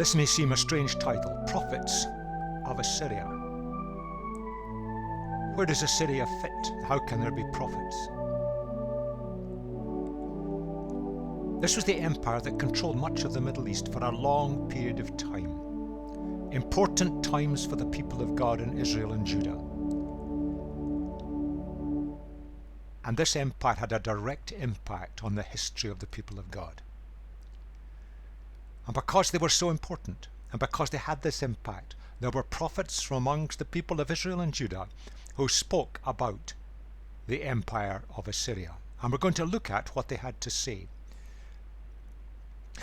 This may seem a strange title, Prophets of Assyria. Where does Assyria fit? How can there be prophets? This was the empire that controlled much of the Middle East for a long period of time. Important times for the people of God in Israel and Judah. And this empire had a direct impact on the history of the people of God. And because they were so important, and because they had this impact, there were prophets from amongst the people of Israel and Judah who spoke about the empire of Assyria. And we're going to look at what they had to say.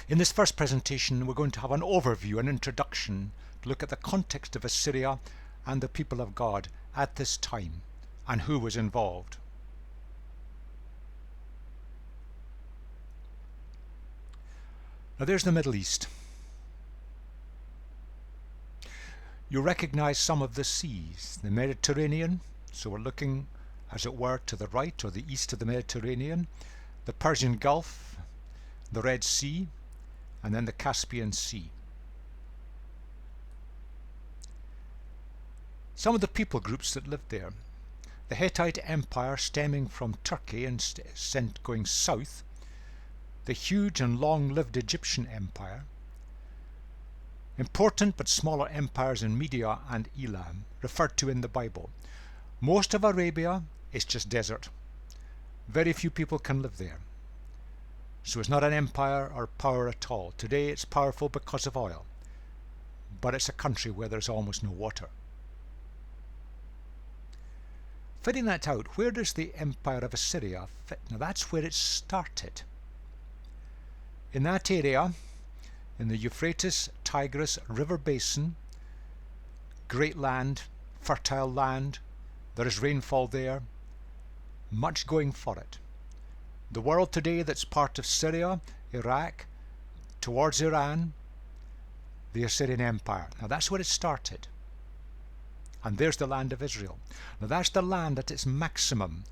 In this first presentation, we're going to have an overview, an introduction, to look at the context of Assyria and the people of God at this time, and who was involved. Now there's the Middle East. You recognize some of the seas, the Mediterranean, so we're looking as it were to the right or the east of the Mediterranean, the Persian Gulf, the Red Sea, and then the Caspian Sea. Some of the people groups that lived there: the Hittite Empire stemming from Turkey and going south, the huge and long-lived Egyptian Empire, important but smaller empires in Media and Elam, referred to in the Bible. Most of Arabia is just desert. Very few people can live there. So it's not an empire or power at all. Today it's powerful because of oil, but it's a country where there's almost no water. Fitting that out, where does the empire of Assyria fit? Now that's where it started. In that area, in the Euphrates-Tigris river basin, great land, fertile land, there is rainfall there, much going for it. The world today that's part of Syria, Iraq, towards Iran, the Assyrian Empire. Now that's where it started. And there's the land of Israel. Now that's the land at its maximum,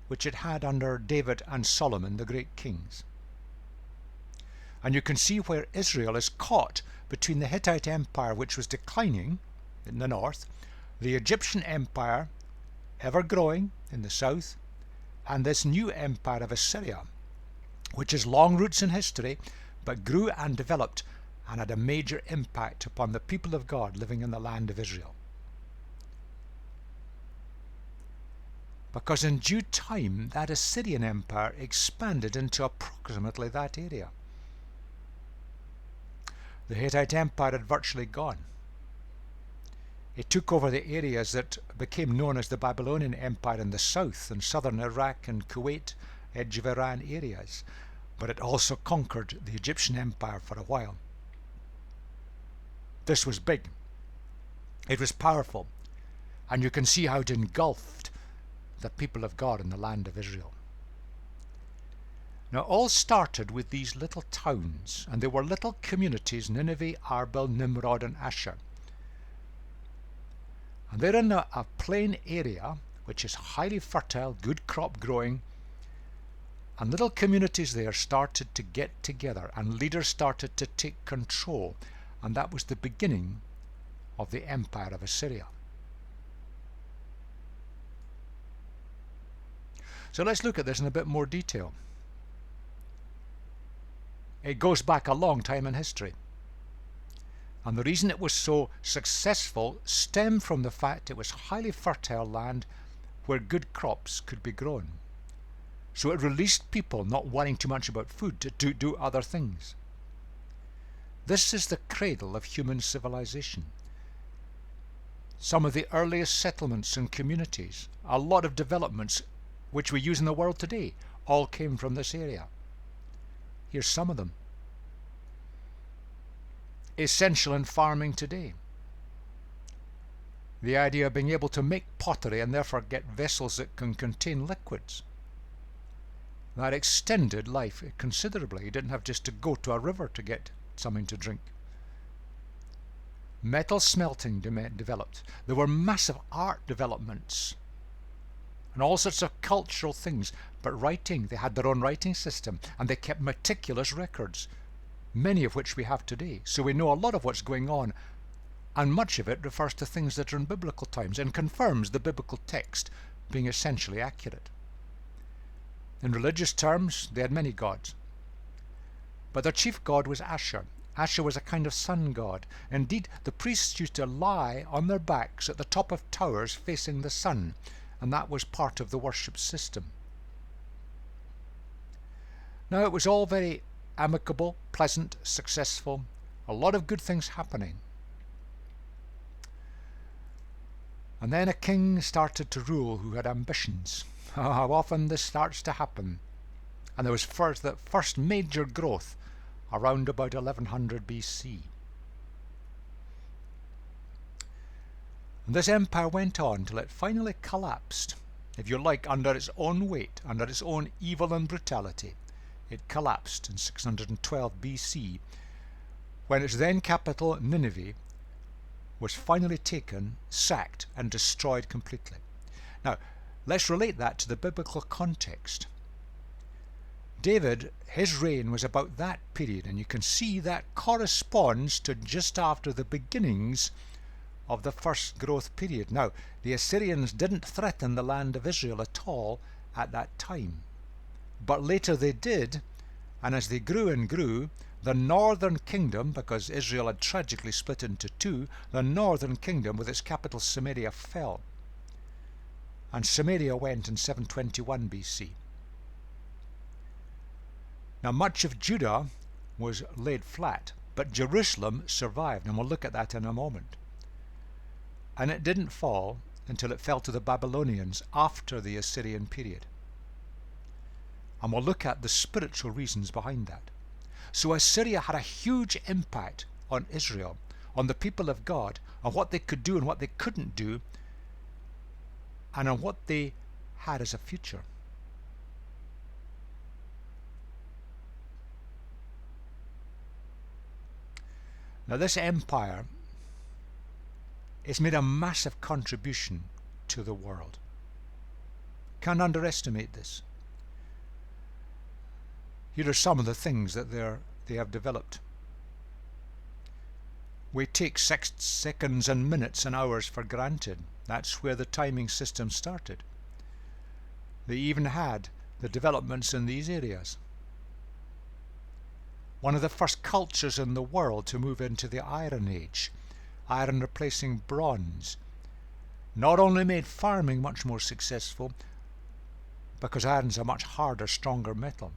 which it had under David and Solomon, the great kings. And you can see where Israel is caught between the Hittite Empire, which was declining in the north, the Egyptian Empire, ever growing in the south, and this new empire of Assyria, which has long roots in history, but grew and developed and had a major impact upon the people of God living in the land of Israel. Because in due time, that Assyrian Empire expanded into approximately that area. The Hittite Empire had virtually gone. It took over the areas that became known as the Babylonian Empire in the south and southern Iraq and Kuwait, edge of Iran areas, but it also conquered the Egyptian Empire for a while. This was big. It was powerful, and you can see how it engulfed the people of God in the land of Israel. Now, all started with these little towns, and they were little communities: Nineveh, Arbel, Nimrod, and Asher. And they're in a plain area which is highly fertile, good crop growing, and little communities there started to get together, and leaders started to take control, and that was the beginning of the empire of Assyria. So let's look at this in a bit more detail. It goes back a long time in history. And the reason it was so successful stemmed from the fact it was highly fertile land where good crops could be grown. So it released people not worrying too much about food to do other things. This is the cradle of human civilization. Some of the earliest settlements and communities, a lot of developments which we use in the world today, all came from this area. Here's some of them. Essential in farming today. The idea of being able to make pottery and therefore get vessels that can contain liquids. That extended life considerably. You didn't have just to go to a river to get something to drink. Metal smelting developed. There were massive art developments and all sorts of cultural things. But writing, they had their own writing system, and they kept meticulous records. many of which we have today. So we know a lot of what's going on, and much of it refers to things that are in biblical times and confirms the biblical text being essentially accurate. In religious terms, they had many gods, but their chief god was Ashur. Ashur was a kind of sun god. Indeed, the priests used to lie on their backs at the top of towers facing the sun, and that was part of the worship system. Now, it was all very amicable, pleasant, successful, a lot of good things happening. And then a king started to rule who had ambitions. How often this starts to happen. And there was the first major growth around about 1100 BC. And this empire went on till it finally collapsed, if you like, under its own weight, under its own evil and brutality. It collapsed in 612 BC, when its then capital, Nineveh, was finally taken, sacked, and destroyed completely. Now, let's relate that to the biblical context. David, his reign was about that period, and you can see that corresponds to just after the beginnings of the first growth period. Now, the Assyrians didn't threaten the land of Israel at all at that time, but later they did, and as they grew and grew, the northern kingdom, because Israel had tragically split into two, the northern kingdom with its capital Samaria fell, and Samaria went in 721 BC. Now, much of Judah was laid flat, but Jerusalem survived, and we'll look at that in a moment. And it didn't fall until it fell to the Babylonians after the Assyrian period. And we'll look at the spiritual reasons behind that. So Assyria had a huge impact on Israel, on the people of God, on what they could do and what they couldn't do, and on what they had as a future. Now, this empire has made a massive contribution to the world. Can't underestimate this. Here are some of the things that they have developed. We take seconds and minutes and hours for granted. That's where the timing system started. They even had the developments in these areas. One of the first cultures in the world to move into the Iron Age, iron replacing bronze, not only made farming much more successful, because iron's a much harder, stronger metal,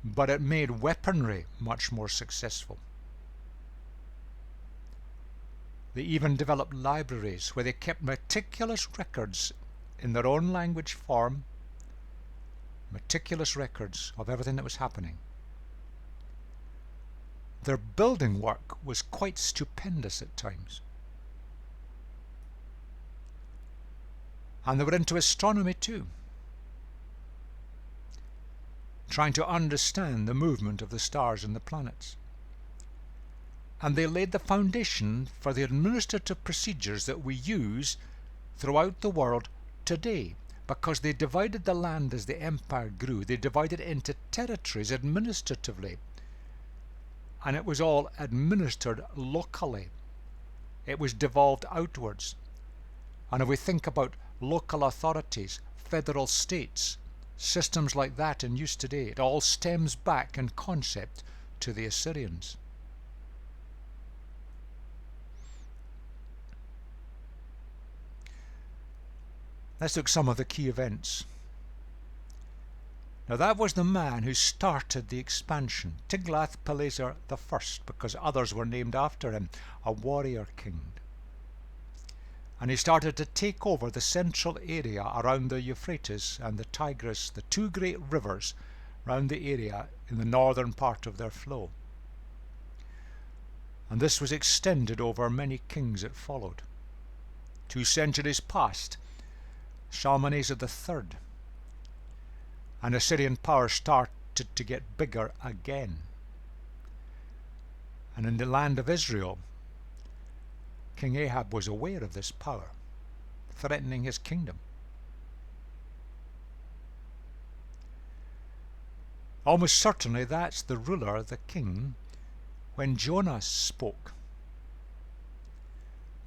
but it made weaponry much more successful. They even developed libraries where they kept meticulous records in their own language form, meticulous records of everything that was happening. Their building work was quite stupendous at times. And they were into astronomy too, trying to understand the movement of the stars and the planets. And they laid the foundation for the administrative procedures that we use throughout the world today, because they divided the land as the empire grew. They divided it into territories administratively, and it was all administered locally. It was devolved outwards. And if we think about local authorities, federal states, systems like that in use today, it all stems back in concept to the Assyrians. Let's look at some of the key events. Now, that was the man who started the expansion, Tiglath-Pileser I, because others were named after him, a warrior king. And he started to take over the central area around the Euphrates and the Tigris, the two great rivers round the area in the northern part of their flow. And this was extended over many kings that followed. 2 centuries passed, Shalmaneser III, and Assyrian power started to get bigger again. And in the land of Israel, King Ahab was aware of this power, threatening his kingdom. Almost certainly that's the ruler, the king, when Jonah spoke.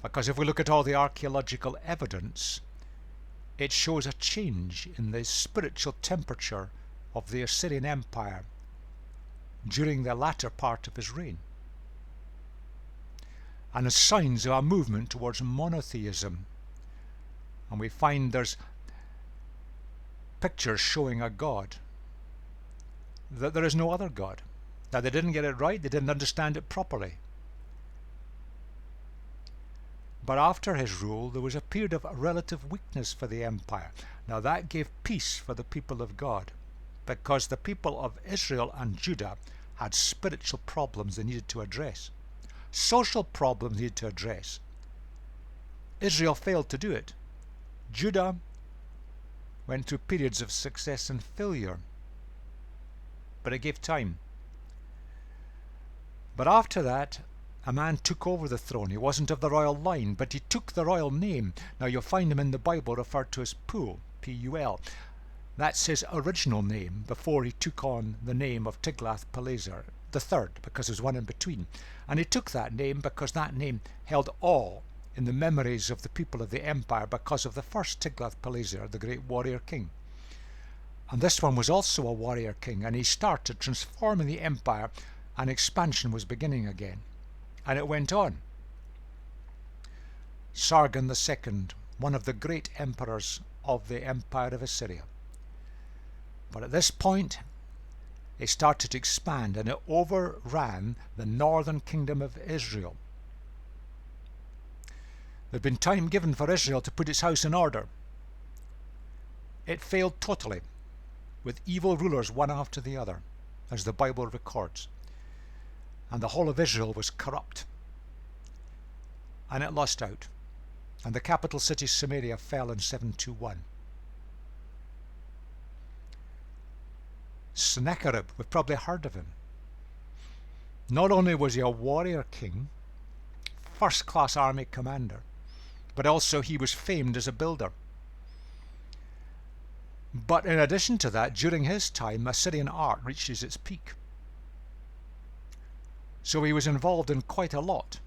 Because if we look at all the archaeological evidence, it shows a change in the spiritual temperature of the Assyrian Empire during the latter part of his reign, and as signs of a movement towards monotheism. And we find there's pictures showing a God, that there is no other God. Now, they didn't get it right, they didn't understand it properly. But after his rule, there was a period of relative weakness for the empire. Now, that gave peace for the people of God, because the people of Israel and Judah had spiritual problems they needed to address, social problems needed to address. Israel failed to do it. Judah went through periods of success and failure, but it gave time. But after that, a man took over the throne. He wasn't of the royal line, but he took the royal name. Now, you'll find him in the Bible referred to as Pul, P-U-L. That's his original name before he took on the name of Tiglath-Pileser the third, because there's one in between. And he took that name because that name held awe in the memories of the people of the empire because of the first Tiglath-Pileser, the great warrior king. And this one was also a warrior king, and he started transforming the empire, and expansion was beginning again. And it went on. Sargon II, one of the great emperors of the Empire of Assyria. But at this point, it started to expand, and it overran the northern kingdom of Israel. There had been time given for Israel to put its house in order. It failed totally, with evil rulers one after the other, as the Bible records. And the whole of Israel was corrupt. And it lost out. And the capital city Samaria fell in 721. Sennacherib, we've probably heard of him. Not only was he a warrior king, first-class army commander, but also he was famed as a builder. But in addition to that, during his time, Assyrian art reaches its peak. So he was involved in quite a lot,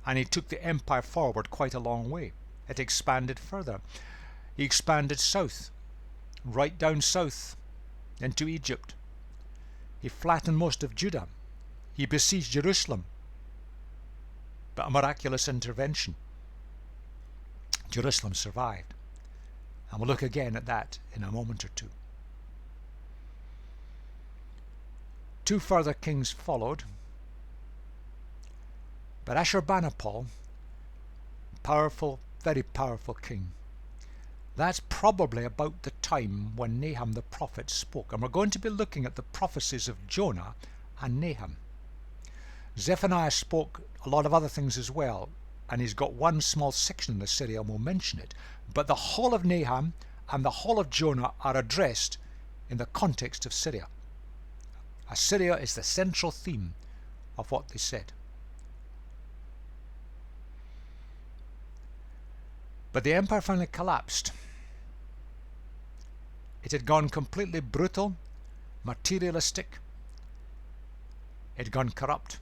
and he took the empire forward quite a long way. It expanded further. He expanded south, right down south into Egypt. He flattened most of Judah. He besieged Jerusalem. But a miraculous intervention. Jerusalem survived. And we'll look again at that in a moment or two. Two further kings followed. But Ashurbanipal, powerful, very powerful king, that's probably about the time when Nahum the prophet spoke. And we're going to be looking at the prophecies of Jonah and Nahum. Zephaniah spoke a lot of other things as well, and he's got one small section in Assyria, and we'll mention it. But the whole of Nahum and the whole of Jonah are addressed in the context of Syria. Assyria is the central theme of what they said. But the empire finally collapsed. It had gone completely brutal, materialistic. It had gone corrupt.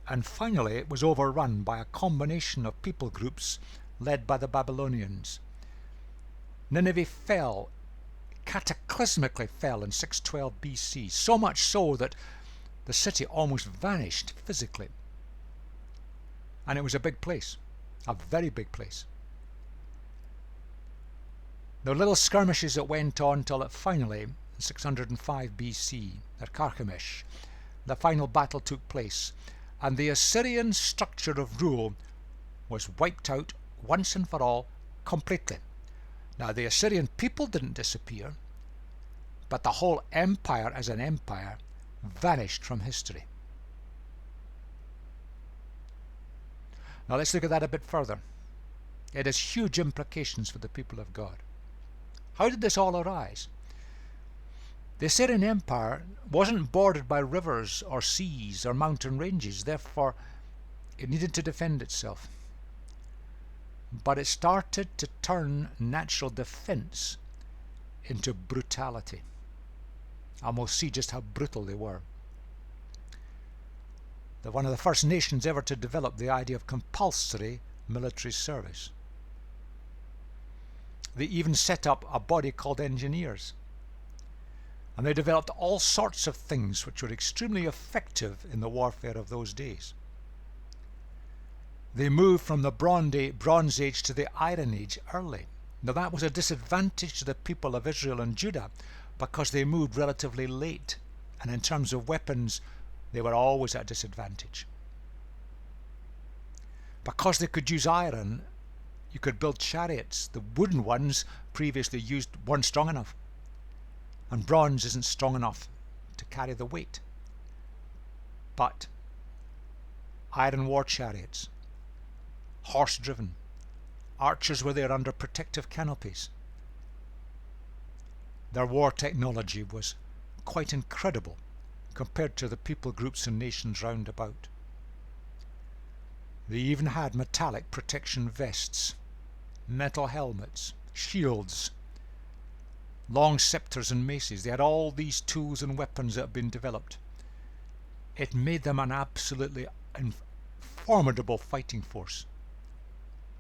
And finally it was overrun by a combination of people groups led by the Babylonians. Nineveh fell, cataclysmically fell in 612 BC, so much so that the city almost vanished physically. And it was a big place, a very big place. There were little skirmishes that went on till it finally, in 605 BC, at Carchemish, the final battle took place, and the Assyrian structure of rule was wiped out once and for all, completely. Now, the Assyrian people didn't disappear, but the whole empire as an empire vanished from history. Now let's look at that a bit further. It has huge implications for the people of God. How did this all arise? The Syrian Empire wasn't bordered by rivers or seas or mountain ranges, therefore it needed to defend itself. But it started to turn natural defense into brutality. And we'll see just how brutal they were. They're one of the first nations ever to develop the idea of compulsory military service. They even set up a body called engineers. And they developed all sorts of things which were extremely effective in the warfare of those days. They moved from the Bronze Age to the Iron Age early. Now that was a disadvantage to the people of Israel and Judah because they moved relatively late, and in terms of weapons they were always at a disadvantage. Because they could use iron, you could build chariots. The wooden ones previously used weren't strong enough, and bronze isn't strong enough to carry the weight. But iron war chariots, horse-driven, archers were there under protective canopies. Their war technology was quite incredible compared to the people groups and nations round about. They even had metallic protection vests, metal helmets, shields, long scepters and maces. They had all these tools and weapons that had been developed. It made them an absolutely formidable fighting force.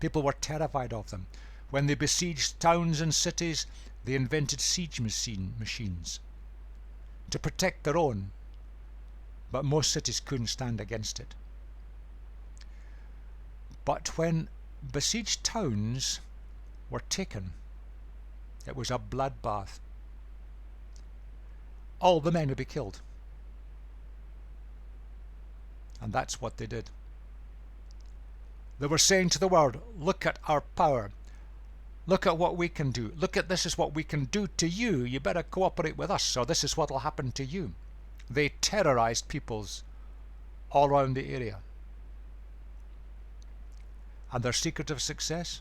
People were terrified of them. When they besieged towns and cities, they invented siege machines to protect their own, but most cities couldn't stand against it. But when besieged towns were taken, it was a bloodbath. All the men would be killed. And that's what they did. They were saying to the world, look at our power. Look at what we can do. Look at this is what we can do to you. You better cooperate with us, or this is what will happen to you. They terrorized peoples all around the area. And their secret of success?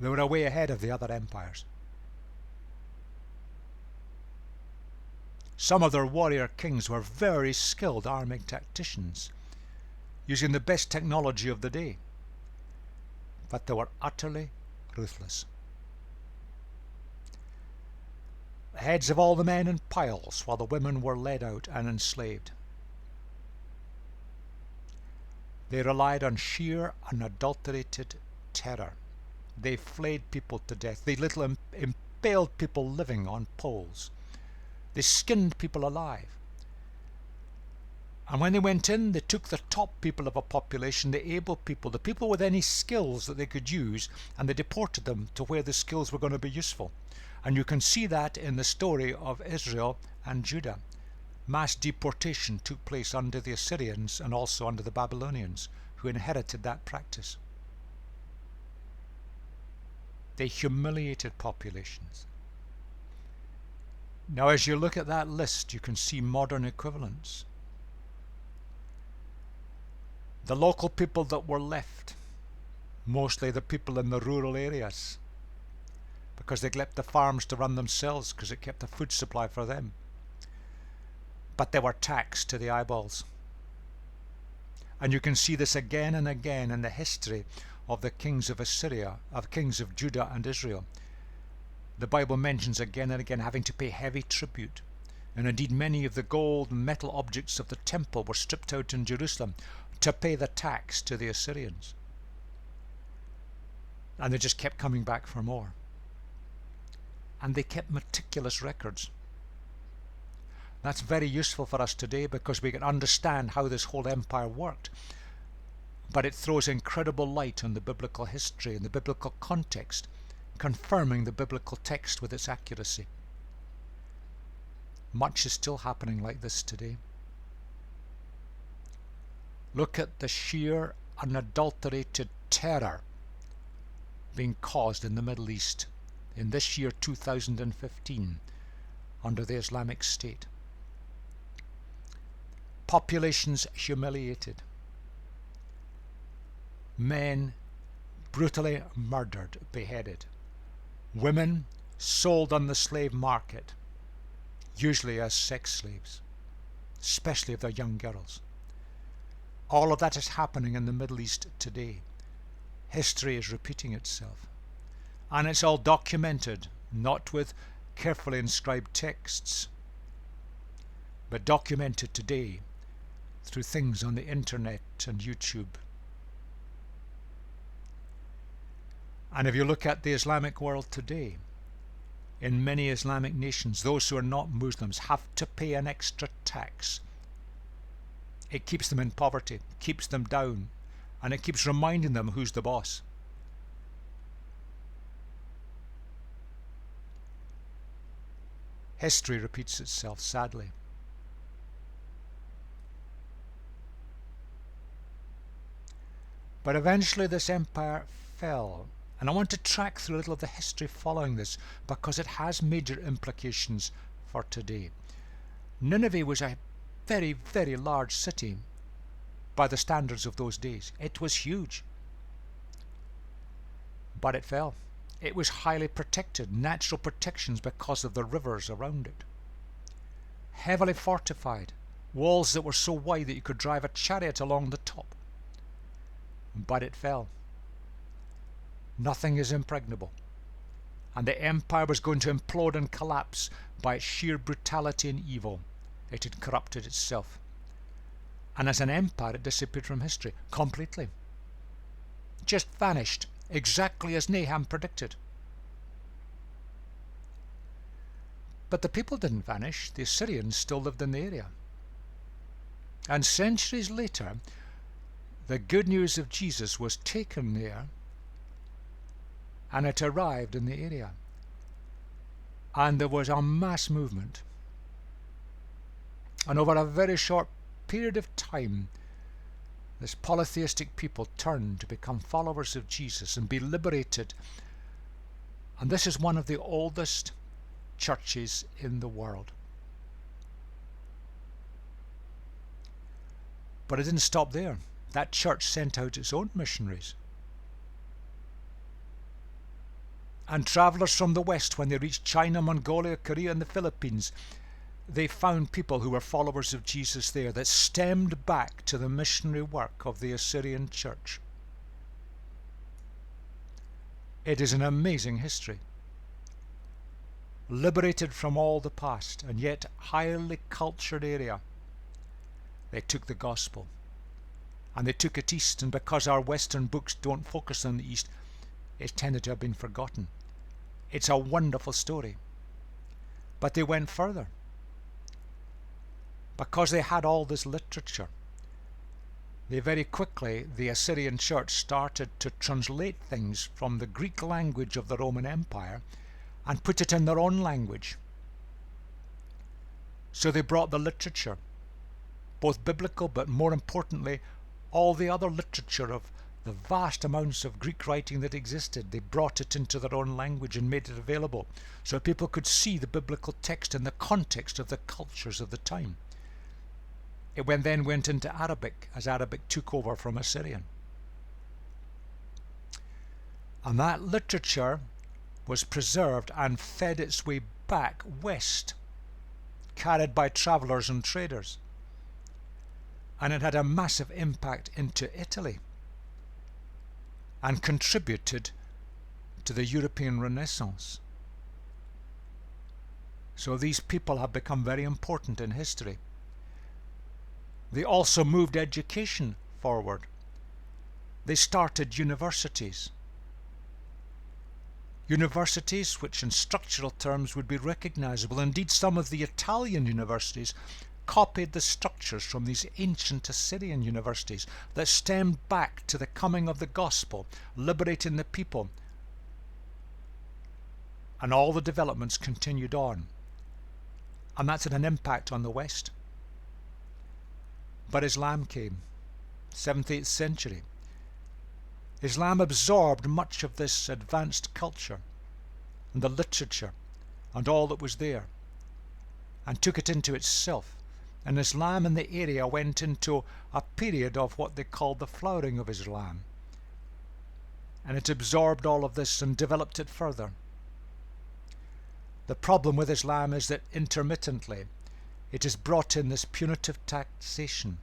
They were way ahead of the other empires. Some of their warrior kings were very skilled arming tacticians, using the best technology of the day. But they were utterly ruthless. The heads of all the men in piles, while the women were led out and enslaved. They relied on sheer unadulterated terror. They flayed people to death. They literally impaled people living on poles. They skinned people alive. And when they went in, they took the top people of a population, the able people, the people with any skills that they could use, and they deported them to where the skills were going to be useful. And you can see that in the story of Israel and Judah. Mass deportation took place under the Assyrians and also under the Babylonians, who inherited that practice. They humiliated populations. Now, as you look at that list, you can see modern equivalents. The local people that were left, mostly the people in the rural areas, because they left the farms to run themselves because it kept a food supply for them. But they were taxed to the eyeballs. And you can see this again and again in the history of the kings of Assyria, of kings of Judah and Israel. The Bible mentions again and again having to pay heavy tribute. And indeed many of the gold and metal objects of the temple were stripped out in Jerusalem to pay the tax to the Assyrians. And they just kept coming back for more. And they kept meticulous records. That's very useful for us today because we can understand how this whole empire worked. But it throws incredible light on the biblical history and the biblical context, confirming the biblical text with its accuracy. Much is still happening like this today. Look at the sheer unadulterated terror being caused in the Middle East in this year 2015 under the Islamic State. Populations humiliated. Men brutally murdered, beheaded. Women sold on the slave market, usually as sex slaves, especially if they're young girls. All of that is happening in the Middle East today. History is repeating itself. And it's all documented, not with carefully inscribed texts, but documented today through things on the internet and YouTube. And if you look at the Islamic world today, in many Islamic nations, those who are not Muslims have to pay an extra tax. It keeps them in poverty, keeps them down, and it keeps reminding them who's the boss. History repeats itself, sadly. But eventually this empire fell. And I want to track through a little of the history following this, because it has major implications for today. Nineveh was a very, very large city by the standards of those days. It was huge. But it fell. It was highly protected, natural protections because of the rivers around it. Heavily fortified, walls that were so wide that you could drive a chariot along the top. But it fell. Nothing is impregnable. And the empire was going to implode and collapse by its sheer brutality and evil. It had corrupted itself. And as an empire, it disappeared from history completely. Just vanished, exactly as Nahum predicted. But the people didn't vanish. The Assyrians still lived in the area. And centuries later, the good news of Jesus was taken there, and it arrived in the area. And there was a mass movement. And over a very short period of time, this polytheistic people turned to become followers of Jesus and be liberated. And this is one of the oldest churches in the world. But it didn't stop there. That church sent out its own missionaries. And travellers from the West, when they reached China, Mongolia, Korea and the Philippines, they found people who were followers of Jesus there that stemmed back to the missionary work of the Assyrian church. It is an amazing history. Liberated from all the past, and yet highly cultured area. They took the gospel. And they took it east, and because our Western books don't focus on the east, it's tended to have been forgotten. It's a wonderful story. But they went further. Because they had all this literature, they very quickly, the Assyrian church, started to translate things from the Greek language of the Roman Empire and put it in their own language. So they brought the literature, both biblical but more importantly, all the other literature of the vast amounts of Greek writing that existed. They brought it into their own language and made it available so people could see the biblical text in the context of the cultures of the time. It then went into Arabic as Arabic took over from Assyrian. And that literature was preserved and fed its way back west, carried by travellers and traders. And it had a massive impact into Italy and contributed to the European Renaissance. So these people have become very important in history. They also moved education forward. They started universities. Universities which in structural terms would be recognizable. Indeed, some of the Italian universities copied the structures from these ancient Assyrian universities that stemmed back to the coming of the gospel, liberating the people. And all the developments continued on. And that's had an impact on the West. But Islam came, 7th, 8th century. Islam absorbed much of this advanced culture and the literature and all that was there and took it into itself. And Islam in the area went into a period of what they called the flowering of Islam. And it absorbed all of this and developed it further. The problem with Islam is that intermittently it has brought in this punitive taxation.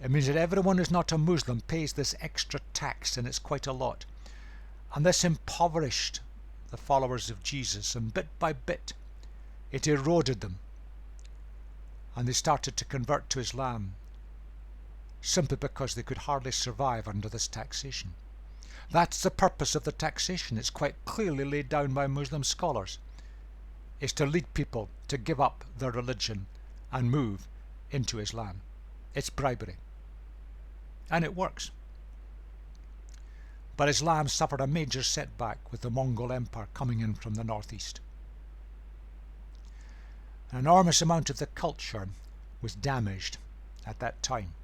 It means that everyone who's not a Muslim pays this extra tax, and it's quite a lot. And this impoverished the followers of Jesus, and bit by bit It eroded them, and they started to convert to Islam simply because they could hardly survive under this taxation. That's the purpose of the taxation. It's quite clearly laid down by Muslim scholars. It's to lead people to give up their religion and move into Islam. It's bribery. And it works. But Islam suffered a major setback with the Mongol Empire coming in from the northeast. An enormous amount of the culture was damaged at that time.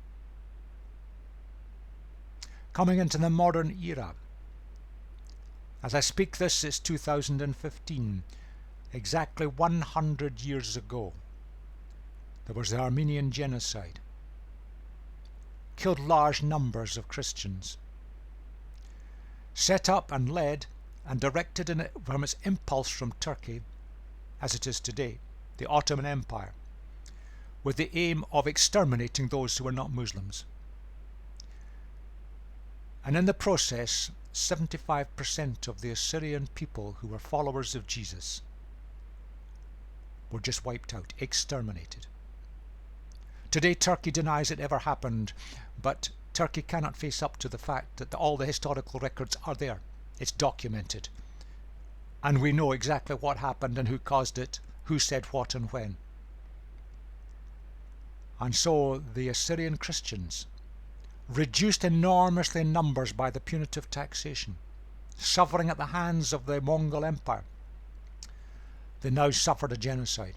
Coming into the modern era, as I speak this, it's 2015, exactly 100 years ago, there was the Armenian genocide. Killed large numbers of Christians. Set up and led and directed in it from its impulse from Turkey, as it is today, the Ottoman Empire, with the aim of exterminating those who were not Muslims. And in the process, 75% of the Assyrian people who were followers of Jesus were just wiped out, exterminated. Today Turkey denies it ever happened, but Turkey cannot face up to the fact that all the historical records are there. It's documented. And we know exactly what happened and who caused it, who said what and when. And so the Assyrian Christians, reduced enormously in numbers by the punitive taxation, suffering at the hands of the Mongol Empire, they now suffered a genocide.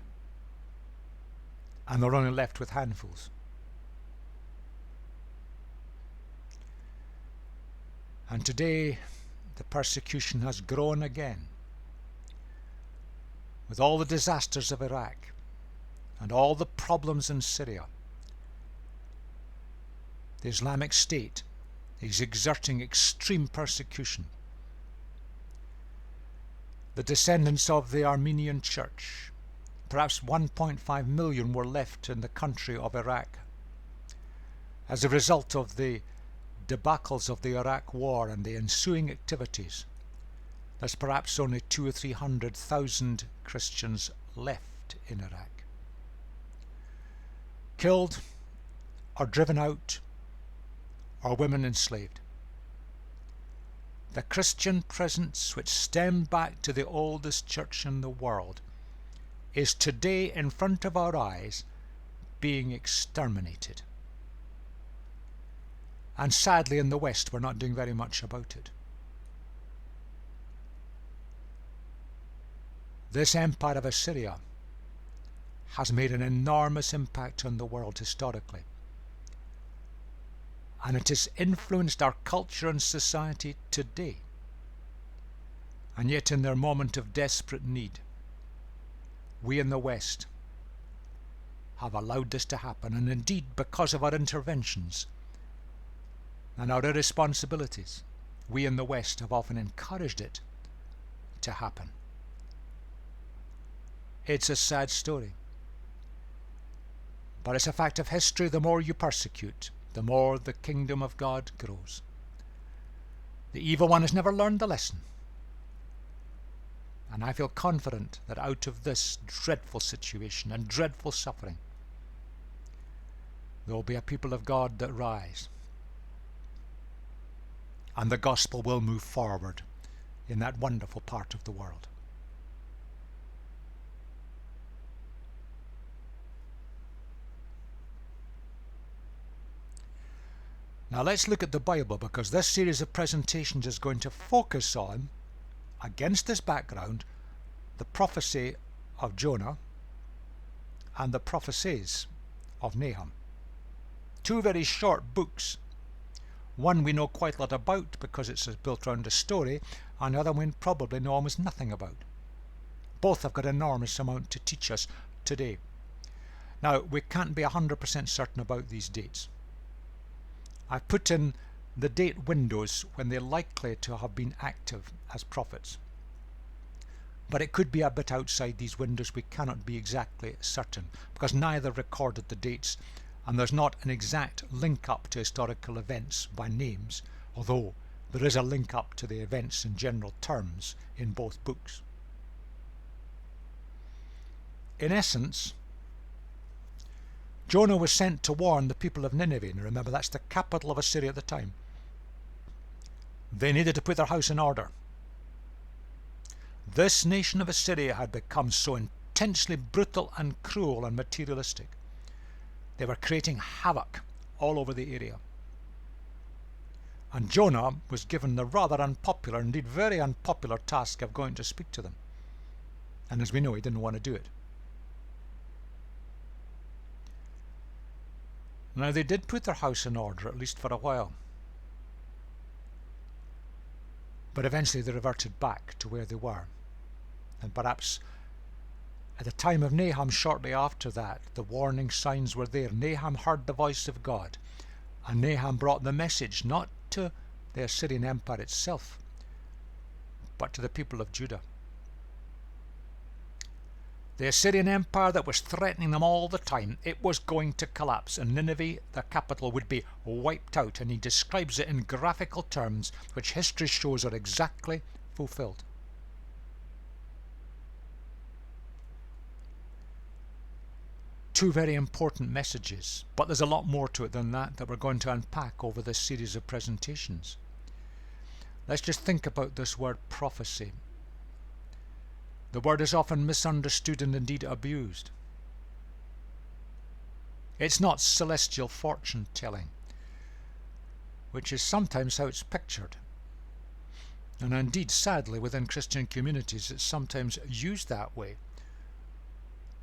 And they're only left with handfuls. And today the persecution has grown again, with all the disasters of Iraq and all the problems in Syria. The Islamic State is exerting extreme persecution. The descendants of the Armenian Church, perhaps 1.5 million, were left in the country of Iraq as a result of the debacles of the Iraq War and the ensuing activities. There's perhaps only 200,000 or 300,000 Christians left in Iraq. Killed or driven out, or women enslaved. The Christian presence, which stemmed back to the oldest church in the world, is today in front of our eyes being exterminated. And sadly in the West we're not doing very much about it. This empire of Assyria has made an enormous impact on the world historically. And it has influenced our culture and society today. And yet in their moment of desperate need, we in the West have allowed this to happen, and indeed because of our interventions and our irresponsibilities, we in the West have often encouraged it to happen. It's a sad story, but it's a fact of history. The more you persecute, the more the kingdom of God grows. The evil one has never learned the lesson. And I feel confident that out of this dreadful situation and dreadful suffering, there will be a people of God that rise. And the gospel will move forward in that wonderful part of the world. Now let's look at the Bible, because this series of presentations is going to focus on, against this background, the prophecy of Jonah and the prophecies of Nahum. Two very short books. One we know quite a lot about because it's built around a story, and the other one we probably know almost nothing about. Both have got an enormous amount to teach us today. Now, we can't be 100% certain about these dates. I've put in the date windows when they're likely to have been active as prophets. But it could be a bit outside these windows. We cannot be exactly certain, because neither recorded the dates, and there's not an exact link up to historical events by names, although there is a link up to the events in general terms in both books. in essence, Jonah was sent to warn the people of Nineveh. And remember, that's the capital of Assyria at the time. They needed to put their house in order. This nation of Assyria had become so intensely brutal and cruel and materialistic. They were creating havoc all over the area. And Jonah was given the rather unpopular, indeed very unpopular task of going to speak to them. And as we know, he didn't want to do it. Now, they did put their house in order, at least for a while. But eventually they reverted back to where they were. And perhaps at the time of Nahum, shortly after that, the warning signs were there. Nahum heard the voice of God. And Nahum brought the message not to the Assyrian Empire itself, but to the people of Judah. The Assyrian Empire that was threatening them all the time, it was going to collapse, and Nineveh, the capital, would be wiped out. And he describes it in graphical terms, which history shows are exactly fulfilled. Two very important messages, but there's a lot more to it than that we're going to unpack over this series of presentations. Let's just think about this word prophecy. The word is often misunderstood and indeed abused. It's not celestial fortune telling, which is sometimes how it's pictured. And indeed, sadly, within Christian communities, it's sometimes used that way,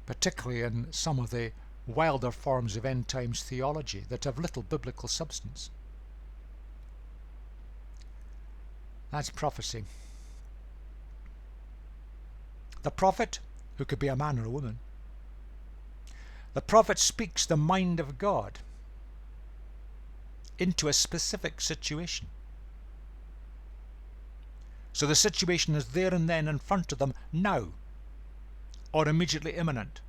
particularly in some of the wilder forms of end times theology that have little biblical substance. That's prophecy. The prophet, who could be a man or a woman, the prophet speaks the mind of God into a specific situation. So the situation is there and then in front of them now, or immediately imminent.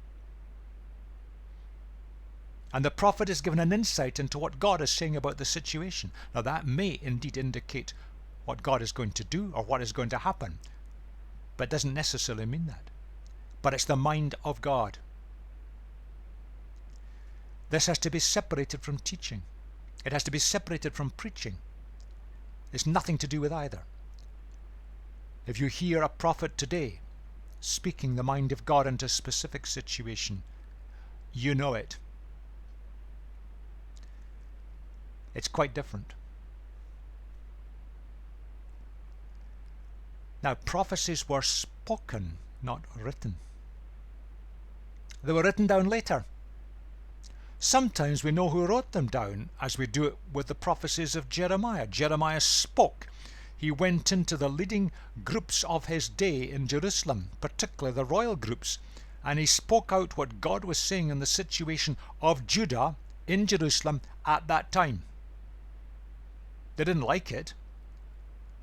And the prophet is given an insight into what God is saying about the situation. Now that may indeed indicate what God is going to do or what is going to happen, but it doesn't necessarily mean that. But it's the mind of God. This has to be separated from teaching. It has to be separated from preaching. It's nothing to do with either. If you hear a prophet today speaking the mind of God into a specific situation, you know it. It's quite different. Now, prophecies were spoken, not written. They were written down later. Sometimes we know who wrote them down, as we do it with the prophecies of Jeremiah. Jeremiah spoke. He went into the leading groups of his day in Jerusalem, particularly the royal groups, and he spoke out what God was saying in the situation of Judah in Jerusalem at that time. They didn't like it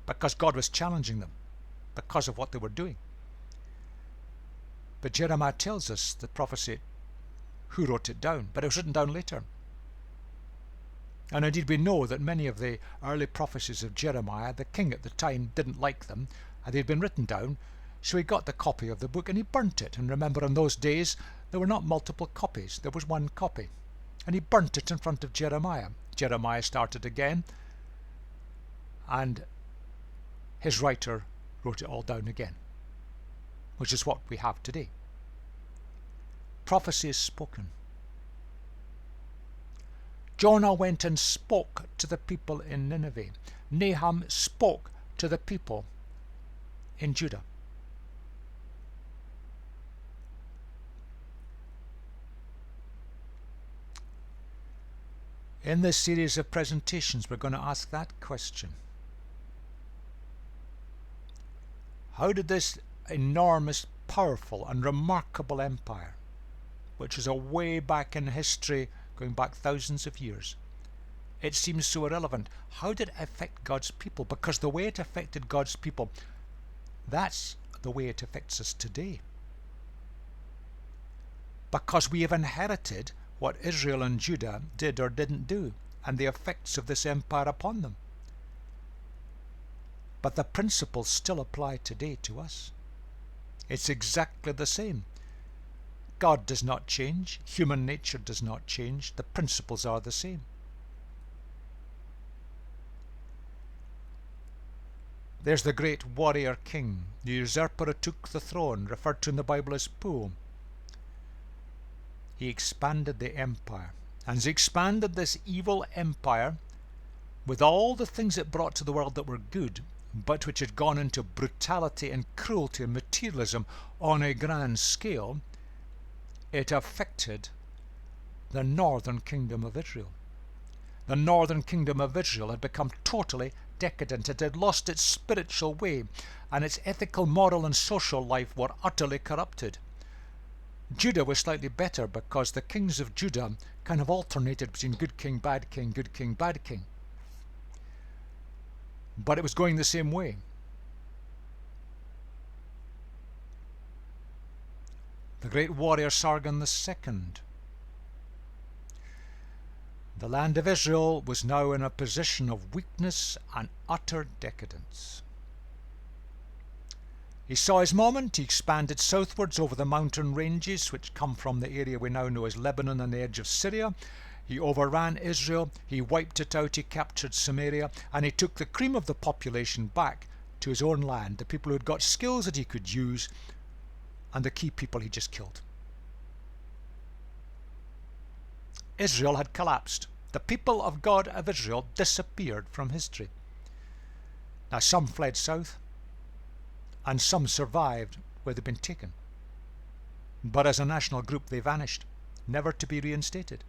because God was challenging them because of what they were doing. But Jeremiah tells us the prophecy, who wrote it down, but it was written down later. And indeed we know that many of the early prophecies of Jeremiah, the king at the time didn't like them, and they'd been written down, so he got the copy of the book and he burnt it. And remember, in those days there were not multiple copies, there was one copy. And he burnt it in front of Jeremiah. Jeremiah started again, and his writer wrote it all down again, which is what we have today. Prophecy is spoken. Jonah went and spoke to the people in Nineveh. Nahum spoke to the people in Judah. In this series of presentations, we're going to ask that question. How did this enormous, powerful and remarkable empire, which is a way back in history, going back thousands of years, it seems so irrelevant, how did it affect God's people? Because the way it affected God's people, that's the way it affects us today. Because we have inherited what Israel and Judah did or didn't do, and the effects of this empire upon them. But the principles still apply today to us. It's exactly the same. God does not change. Human nature does not change. The principles are the same. There's the great warrior king, the usurper who took the throne, referred to in the Bible as Pul. He expanded the empire. And as he expanded this evil empire, with all the things it brought to the world that were good, but which had gone into brutality and cruelty and materialism on a grand scale, it affected the northern kingdom of Israel. The northern kingdom of Israel had become totally decadent. It had lost its spiritual way, and its ethical, moral, and social life were utterly corrupted. Judah was slightly better because the kings of Judah kind of alternated between good king, bad king, good king, bad king. But it was going the same way. The great warrior Sargon II. The land of Israel was now in a position of weakness and utter decadence. He saw his moment. He expanded southwards over the mountain ranges which come from the area we now know as Lebanon and the edge of Syria. He overran Israel, he wiped it out, he captured Samaria, and he took the cream of the population back to his own land, the people who had got skills that he could use, and the key people he just killed. Israel had collapsed. The people of God of Israel disappeared from history. Now some fled south, and some survived where they'd been taken. But as a national group they vanished, never to be reinstated.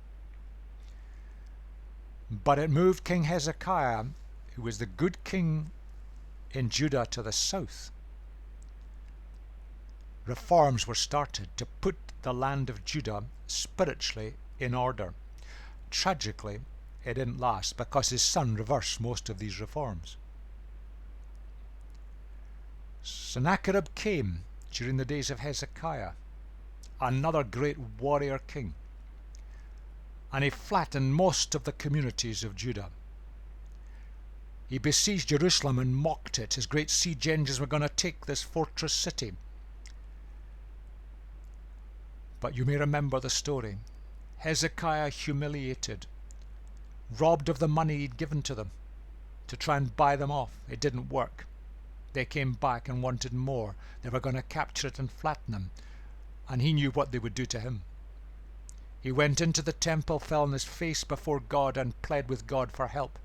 But it moved King Hezekiah, who was the good king in Judah to the south. Reforms were started to put the land of Judah spiritually in order. Tragically, it didn't last because his son reversed most of these reforms. Sennacherib came during the days of Hezekiah, another great warrior king, and he flattened most of the communities of Judah. He besieged Jerusalem and mocked it. His great siege engines were going to take this fortress city. But you may remember the story. Hezekiah humiliated, robbed of the money he'd given to them to try and buy them off. It didn't work. They came back and wanted more. They were going to capture it and flatten him, and he knew what they would do to him. He went into the temple, fell on his face before God, and pled with God for help.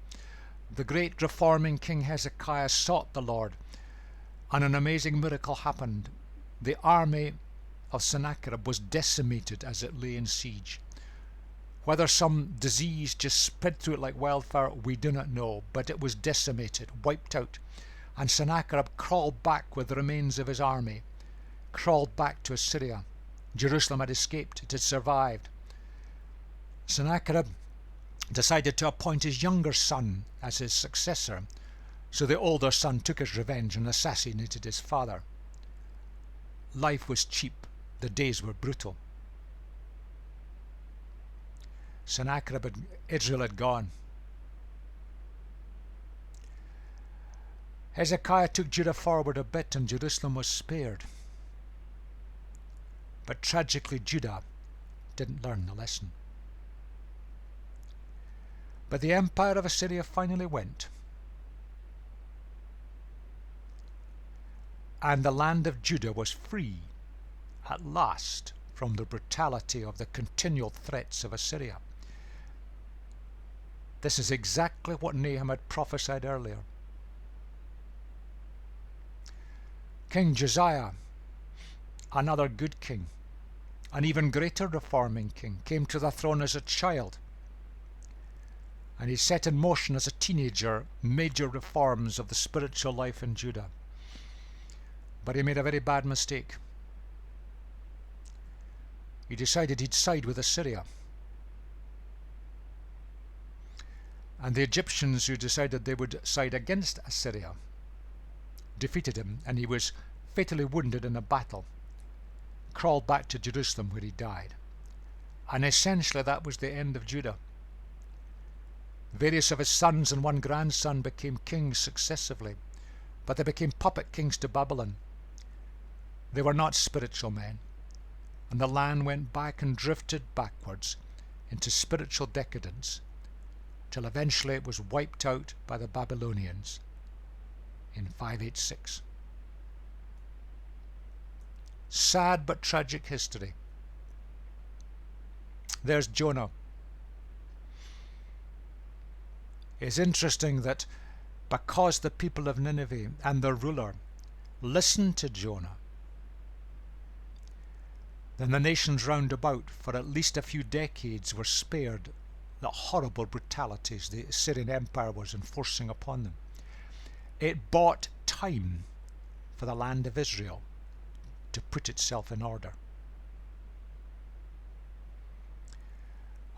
The great reforming King Hezekiah sought the Lord, and an amazing miracle happened. The army of Sennacherib was decimated as it lay in siege. Whether some disease just spread through it like wildfire, we do not know, but it was decimated, wiped out. And Sennacherib crawled back with the remains of his army, crawled back to Assyria. Jerusalem had escaped, it had survived. Sennacherib decided to appoint his younger son as his successor, so the older son took his revenge and assassinated his father. Life was cheap, the days were brutal. Israel had gone. Hezekiah took Judah forward a bit and Jerusalem was spared. But tragically Judah didn't learn the lesson. But the empire of Assyria finally went. And the land of Judah was free at last from the brutality of the continual threats of Assyria. This is exactly what Nahum had prophesied earlier. King Josiah, another good king, an even greater reforming king, came to the throne as a child, and he set in motion as a teenager major reforms of the spiritual life in Judah. But he made a very bad mistake. He decided he'd side with Assyria. And the Egyptians, who decided they would side against Assyria, defeated him, and he was fatally wounded in a battle, crawled back to Jerusalem where he died. And essentially that was the end of Judah. Various of his sons and one grandson became kings successively, but they became puppet kings to Babylon. They were not spiritual men. and the land went back and drifted backwards into spiritual decadence till eventually it was wiped out by the Babylonians in 586. Sad but tragic history. There's Jonah. It's interesting that because the people of Nineveh and their ruler listened to Jonah, then the nations round about for at least a few decades were spared the horrible brutalities the Assyrian Empire was enforcing upon them. It bought time for the land of Israel to put itself in order.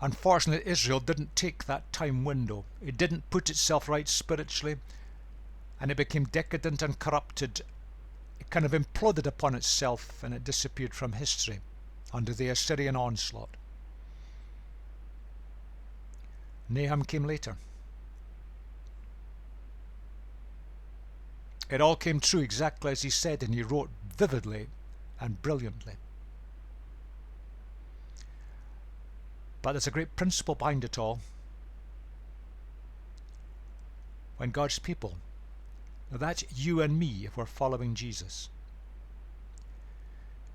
Unfortunately, Israel didn't take that time window. It didn't put itself right spiritually, and it became decadent and corrupted. It kind of imploded upon itself, and it disappeared from history under the Assyrian onslaught. Nahum came later. It all came true exactly as he said, and he wrote vividly and brilliantly. But there's a great principle behind it all. When God's people, now that's you and me if we're following Jesus,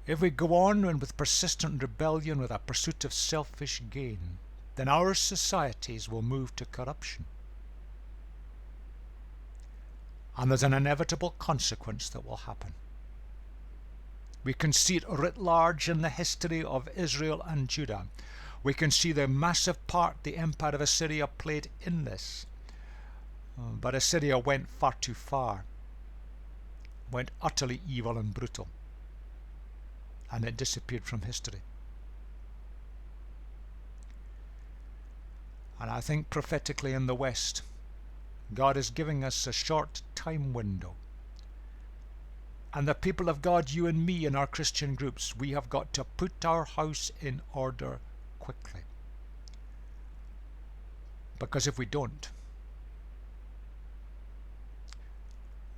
if we go on and with persistent rebellion, with a pursuit of selfish gain, then our societies will move to corruption. And there's an inevitable consequence that will happen. We can see it writ large in the history of Israel and Judah. We can see the massive part the Empire of Assyria played in this. But Assyria went far too far, went utterly evil and brutal, and it disappeared from history. And I think prophetically in the West, God is giving us a short time window. And the people of God, you and me in our Christian groups, we have got to put our house in order quickly. Because if we don't,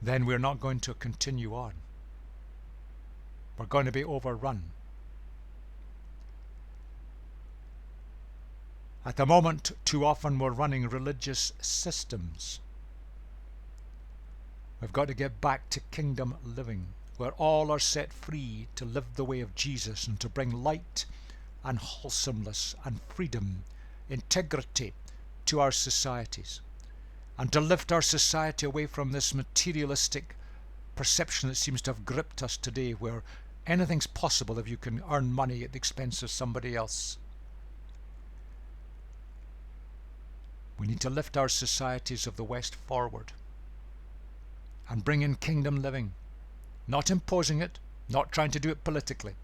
then we're not going to continue on. We're going to be overrun. At the moment, too often we're running religious systems. We've got to get back to kingdom living, where all are set free to live the way of Jesus and to bring light and wholesomeness and freedom, integrity to our societies, and to lift our society away from this materialistic perception that seems to have gripped us today, where anything's possible if you can earn money at the expense of somebody else. We need to lift our societies of the West forward and bring in kingdom living, not imposing it, not trying to do it politically,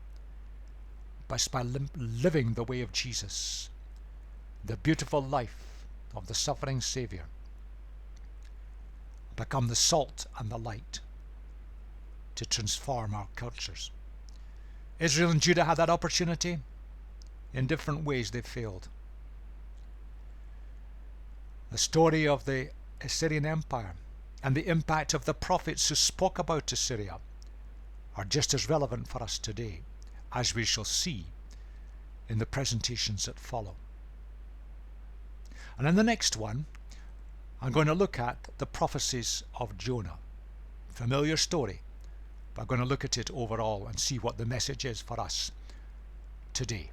but by living the way of Jesus, the beautiful life of the suffering Saviour. Become the salt and the light to transform our cultures. Israel and Judah had that opportunity. In different ways they failed. The story of the Assyrian Empire and the impact of the prophets who spoke about Assyria are just as relevant for us today, as we shall see in the presentations that follow. And in the next one, I'm going to look at the prophecies of Jonah. Familiar story, but I'm going to look at it overall and see what the message is for us today.